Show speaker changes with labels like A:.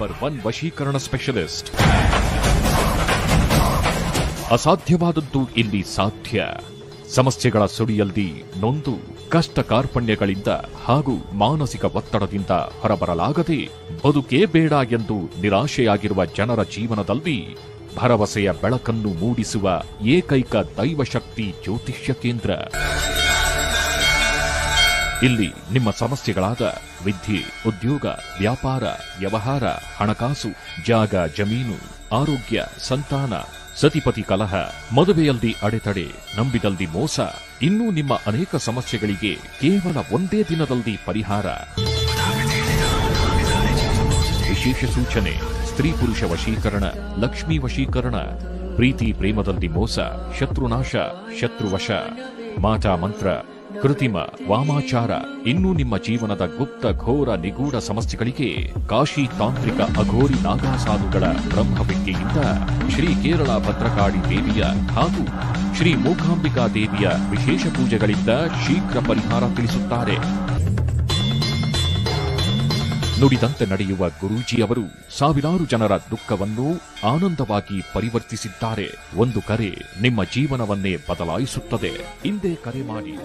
A: Number 1 ವಶೀಕರಣ specialist. ಅಸಾಧ್ಯವಾದದ್ದು ಇಲ್ಲಿ ಸಾಧ್ಯ. ಸಮಸ್ಯೆಗಳ ಸುಳಿಯಲ್ಲಿ ನೊಂದು ಕಷ್ಟ ಕಾರ್ಪಣ್ಯಗಳಿಂದ ಹಾಗೂ ಮಾನಸಿಕ ಒತ್ತಡದಿಂದ ಹೊರಬರಲಾಗದೆ ಬದುಕೇ ಬೇಡ ಎಂದು ನಿರಾಶೆಯಾಗಿರುವ ಜನರ ಜೀವನದಲ್ಲಿ ಭರವಸೆಯ ಬೆಳಕನ್ನು ಮೂಡಿಸುವ ಏಕೈಕ ದೈವಶಕ್ತಿ ಜ್ಯೋತಿಷ್ಯ ಕೇಂದ್ರ. ಇಲ್ಲಿ ನಿಮ್ಮ ಸಮಸ್ಯೆಗಳಾದ ವಿದ್ಯೆ, ಉದ್ಯೋಗ, ವ್ಯಾಪಾರ, ವ್ಯವಹಾರ, ಹಣಕಾಸು, ಜಾಗ, ಜಮೀನು, ಆರೋಗ್ಯ, ಸಂತಾನ, ಸತಿಪತಿ ಕಲಹ, ಮದುವೆಯಲ್ಲಿ ಅಡೆತಡೆ, ನಂಬಿದಲ್ಲಿ ಮೋಸ, ಇನ್ನೂ ನಿಮ್ಮ ಅನೇಕ ಸಮಸ್ಯೆಗಳಿಗೆ ಕೇವಲ ಒಂದೇ ದಿನದಲ್ಲಿ ಪರಿಹಾರ. ವಿಶೇಷ ಸೂಚನೆ: ಸ್ತ್ರೀ ಪುರುಷ ವಶೀಕರಣ, ಲಕ್ಷ್ಮೀ ವಶೀಕರಣ, ಪ್ರೀತಿ ಪ್ರೇಮದಲ್ಲಿ ಮೋಸ, ಶತ್ರುನಾಶ, ಶತ್ರುವಶ, ಮಾಟಾ ಮಂತ್ರ, ಕೃತಿಮ, ವಾಮಾಚಾರ, ಇನ್ನೂ ನಿಮ್ಮ ಜೀವನದ ಗುಪ್ತ ಘೋರ ನಿಗೂಢ ಸಮಸ್ಯೆಗಳಿಗೆ ಕಾಶಿ ತಾಂತ್ರಿಕ ಅಘೋರಿ ನಾಗಾಸಾಧುಗಳ ಬ್ರಹ್ಮವಿದ್ಯೆಯಿಂದ ಶ್ರೀ ಕೇರಳ ಭದ್ರಕಾಳಿ ದೇವಿಯ ಹಾಗೂ ಶ್ರೀ ಮೂಕಾಂಬಿಕಾ ದೇವಿಯ ವಿಶೇಷ ಪೂಜೆಗಳಿಂದ ಶೀಘ್ರ ಪರಿಹಾರ ತಿಳಿಸುತ್ತಾರೆ. ನುಡಿದಂತೆ ನಡೆಯುವ ಗುರೂಜಿಯವರು ಸಾವಿರಾರು ಜನರ ದುಃಖವನ್ನು ಆನಂದವಾಗಿ ಪರಿವರ್ತಿಸಿದ್ದಾರೆ. ಒಂದು ಕರೆ ನಿಮ್ಮ ಜೀವನವನ್ನೇ ಬದಲಾಯಿಸುತ್ತದೆ. ಹಿಂದೆ ಕರೆ ಮಾಡಿ.